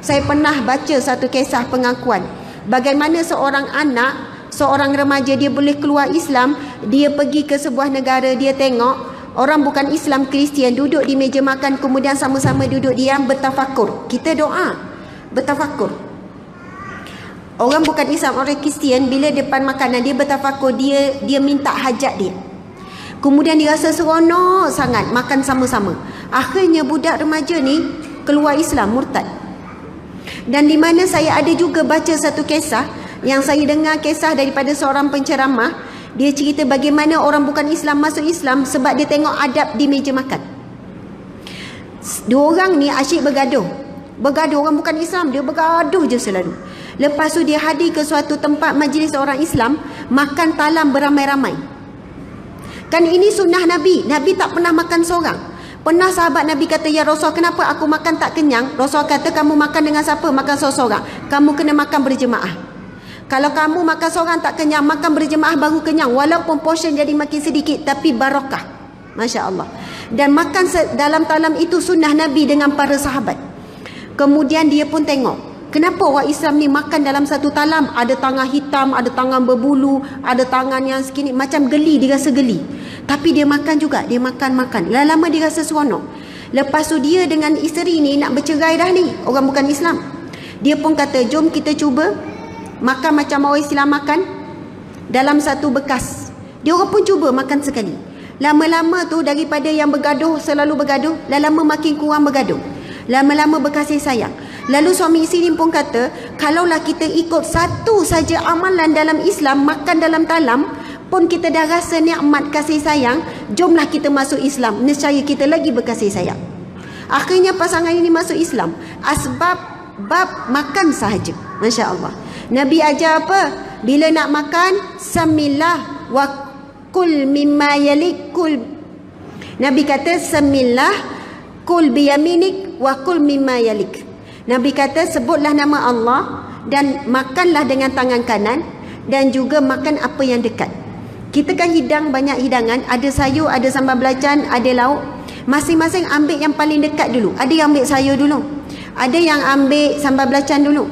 Saya pernah baca satu kisah pengakuan bagaimana seorang anak, seorang remaja, dia boleh keluar Islam. Dia pergi ke sebuah negara, dia tengok orang bukan Islam, Kristian duduk di meja makan, kemudian sama-sama duduk diam bertafakur. Kita doa, bertafakur. Orang bukan Islam, orang Kristian, bila depan makanan dia bertafakur, dia minta hajat dia. Kemudian dia rasa seronok sangat makan sama-sama. Akhirnya budak remaja ni keluar Islam, murtad. Dan di mana saya ada juga baca satu kisah, yang saya dengar kisah daripada seorang penceramah. Dia cerita bagaimana orang bukan Islam masuk Islam sebab dia tengok adab di meja makan. Dua orang ni asyik bergaduh. Orang bukan Islam, dia bergaduh je selalu. Lepas tu dia hadir ke suatu tempat majlis orang Islam, makan talam beramai-ramai. Kan ini sunnah Nabi. Nabi tak pernah makan seorang. Pernah sahabat Nabi kata, "Ya Rasul, kenapa aku makan tak kenyang?" Rasul kata, "Kamu makan dengan siapa? Makan seorang-seorang. Kamu kena makan berjemaah. Kalau kamu makan seorang tak kenyang, makan berjemaah baru kenyang. Walaupun portion jadi makin sedikit, tapi barakah." Masya Allah. Dan makan dalam talam itu sunnah Nabi dengan para sahabat. Kemudian dia pun tengok, kenapa orang Islam ni makan dalam satu talam, ada tangan hitam, ada tangan berbulu, ada tangan yang segini, macam geli, dia rasa geli. Tapi dia makan juga, dia makan. Lama-lama dia rasa seronok. Lepas tu dia dengan isteri ni nak bercerai dah ni, orang bukan Islam. Dia pun kata, "Jom kita cuba makan macam orang Islam makan dalam satu bekas." Dia orang pun cuba makan sekali. Lama-lama tu daripada yang bergaduh, selalu bergaduh, lama-lama makin kurang bergaduh. Lama-lama berkasih sayang. Lalu suami isteri pun kata, kalaulah kita ikut satu saja amalan dalam Islam, makan dalam talam pun kita dah rasa nikmat kasih sayang, jomlah kita masuk Islam, nescaya kita lagi berkasih sayang. Akhirnya pasangan ini masuk Islam, asbab bab makan sahaja. Masya Allah. Nabi ajar apa? Bila nak makan, samillah wa kul mimma yalik. Nabi kata, samillah, kul biyaminik wa kul mimma yalik. Nabi kata, sebutlah nama Allah dan makanlah dengan tangan kanan, dan juga makan apa yang dekat. Kita kan hidang banyak hidangan, ada sayur, ada sambal belacan, ada lauk. Masing-masing ambil yang paling dekat dulu. Ada yang ambil sayur dulu, ada yang ambil sambal belacan dulu.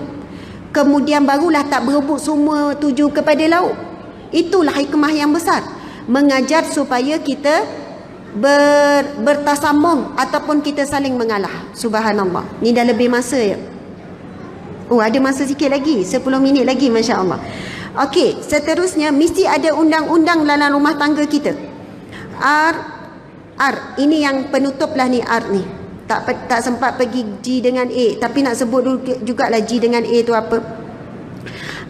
Kemudian barulah tak berebut semua tuju kepada lauk. Itulah hikmah yang besar, mengajar supaya kita bertasamuh ataupun kita saling mengalah. Subhanallah. Ni dah lebih masa ya. Oh, ada masa sikit lagi, 10 minit lagi, Masya Allah. Okey, seterusnya mesti ada undang-undang dalam rumah tangga kita. R, ini yang penutup lah ni, R ni. Tak sempat pergi G dengan A, tapi nak sebut dulu jugalah G dengan A tu apa.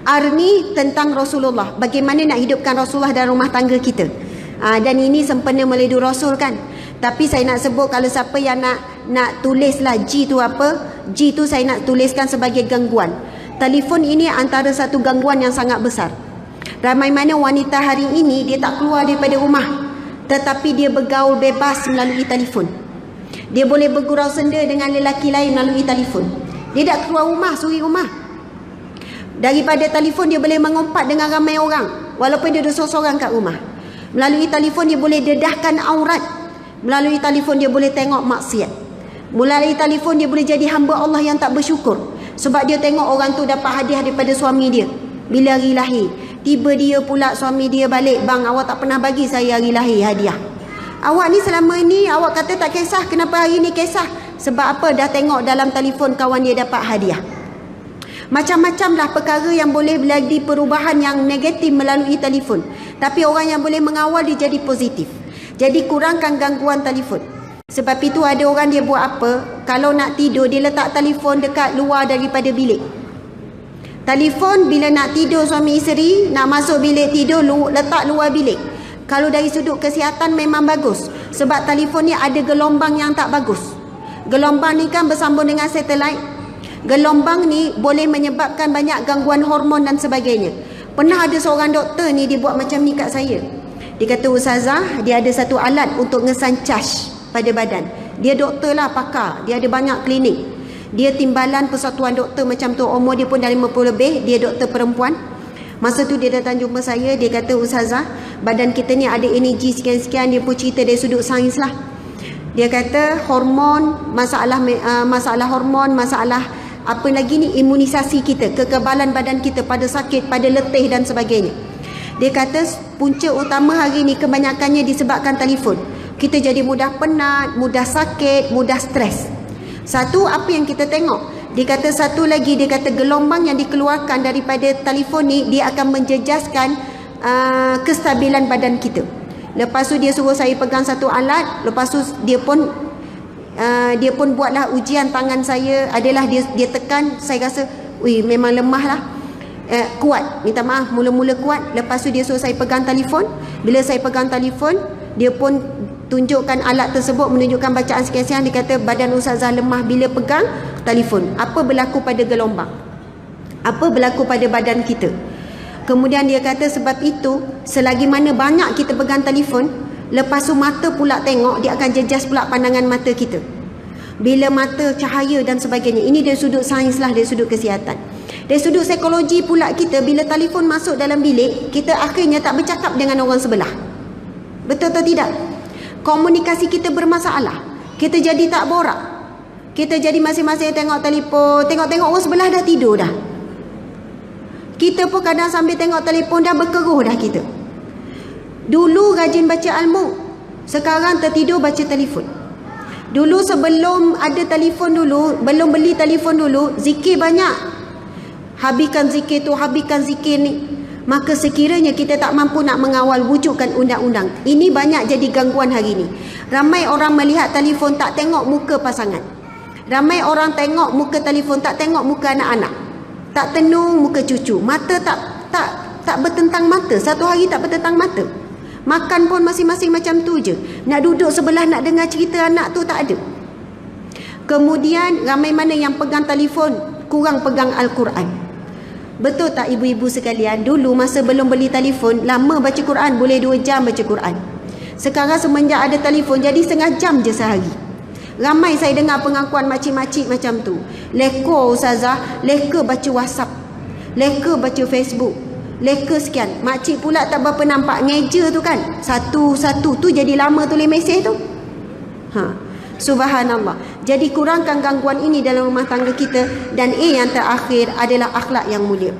R ni tentang Rasulullah, bagaimana nak hidupkan Rasulullah dalam rumah tangga kita. Dan ini sempena meledu Rasul kan. Tapi saya nak sebut, kalau siapa yang nak tulis lah G tu apa, G tu saya nak tuliskan sebagai gangguan. Telefon ini antara satu gangguan yang sangat besar. Ramai mana wanita hari ini dia tak keluar daripada rumah, tetapi dia bergaul bebas melalui telefon. Dia boleh bergurau senda dengan lelaki lain melalui telefon. Dia tak keluar rumah, suri rumah. Daripada telefon dia boleh mengumpat dengan ramai orang, walaupun dia duduk seorang kat rumah. Melalui telefon dia boleh dedahkan aurat. Melalui telefon dia boleh tengok maksiat. Melalui telefon dia boleh jadi hamba Allah yang tak bersyukur, sebab dia tengok orang tu dapat hadiah daripada suami dia bila hari lahir. Tiba dia pula suami dia balik, "Bang, awak tak pernah bagi saya hari lahir hadiah. Awak ni selama ni awak kata tak kisah, kenapa hari ni kisah?" Sebab apa? Dah tengok dalam telefon kawan dia dapat hadiah. Macam-macamlah perkara yang boleh jadi perubahan yang negatif melalui telefon. Tapi orang yang boleh mengawal dia jadi positif. Jadi kurangkan gangguan telefon. Sebab itu ada orang dia buat apa? Kalau nak tidur, dia letak telefon dekat luar daripada bilik. Telefon bila nak tidur suami isteri, nak masuk bilik tidur, letak luar bilik. Kalau dari sudut kesihatan memang bagus, sebab telefon ni ada gelombang yang tak bagus. Gelombang ni kan bersambung dengan satelit. Gelombang ni boleh menyebabkan banyak gangguan hormon dan sebagainya. Pernah ada seorang doktor ni, dia buat macam ni kat saya. Dia kata, "Ustazah, dia ada satu alat untuk ngesan charge pada badan." Dia doktor lah, pakar. Dia ada banyak klinik. Dia timbalan Persatuan Doktor macam tu. Umur dia pun dah 50 lebih. Dia doktor perempuan. Masa tu dia datang jumpa saya. Dia kata, "Ustazah, badan kita ni ada energi sekian-sekian." Dia pun cerita dari sudut sains lah. Dia kata hormon, masalah hormon, masalah Apa lagi ni, imunisasi kita, kekebalan badan kita pada sakit, pada letih dan sebagainya. Dia kata punca utama hari ni kebanyakannya disebabkan telefon. Kita jadi mudah penat, mudah sakit, mudah stres. Satu, apa yang kita tengok. Dia kata satu lagi, dia kata gelombang yang dikeluarkan daripada telefon ni, dia akan menjejaskan kestabilan badan kita. Lepas tu dia suruh saya pegang satu alat. Lepas tu dia pun buatlah ujian tangan saya. Adalah dia tekan, saya rasa memang lemah lah. Kuat, minta maaf, mula-mula kuat. Lepas tu dia suruh saya pegang telefon. Bila saya pegang telefon, dia pun tunjukkan alat tersebut, menunjukkan bacaan sekian-sekian. Dia kata badan Ustazah lemah bila pegang telefon. Apa berlaku pada gelombang? Apa berlaku pada badan kita? Kemudian dia kata sebab itu, selagi mana banyak kita pegang telefon, lepas tu mata pula tengok, dia akan jejas pula pandangan mata kita. Bila mata, cahaya dan sebagainya. Ini dari sudut sains lah, dari sudut kesihatan. Dari sudut psikologi pula kita, bila telefon masuk dalam bilik, kita akhirnya tak bercakap dengan orang sebelah. Betul atau tidak? Komunikasi kita bermasalah. Kita jadi tak borak. Kita jadi masing-masing tengok telefon, tengok-tengok orang sebelah dah tidur dah. Kita pun kadang sambil tengok telefon dah berkeruh dah kita. Dulu rajin baca Al-Mulk, sekarang tertidur baca telefon. Dulu sebelum ada telefon dulu, belum beli telefon dulu, zikir banyak. Habiskan zikir tu, habiskan zikir ni. Maka sekiranya kita tak mampu nak mengawal wujudkan undang-undang. Ini banyak jadi gangguan hari ni. Ramai orang melihat telefon tak tengok muka pasangan. Ramai orang tengok muka telefon tak tengok muka anak-anak. Tak tenung muka cucu. Mata tak bertentang mata. Satu hari tak bertentang mata. Makan pun masing-masing macam tu je. Nak duduk sebelah nak dengar cerita anak tu tak ada. Kemudian ramai mana yang pegang telefon, kurang pegang Al-Quran. Betul tak ibu-ibu sekalian? Dulu masa belum beli telefon, lama baca Quran, boleh 2 jam baca Quran. Sekarang semenjak ada telefon, jadi setengah jam je sehari. Ramai saya dengar pengakuan makcik-makcik macam tu. Leka Ustazah, leka baca WhatsApp, leka baca Facebook, leka sekian. Makcik pula tak berapa nampak ngeja tu kan. Satu-satu tu jadi lama tulis mesej tu. Subhanallah. Jadi kurangkan gangguan ini dalam rumah tangga kita. Dan yang terakhir adalah akhlak yang mulia.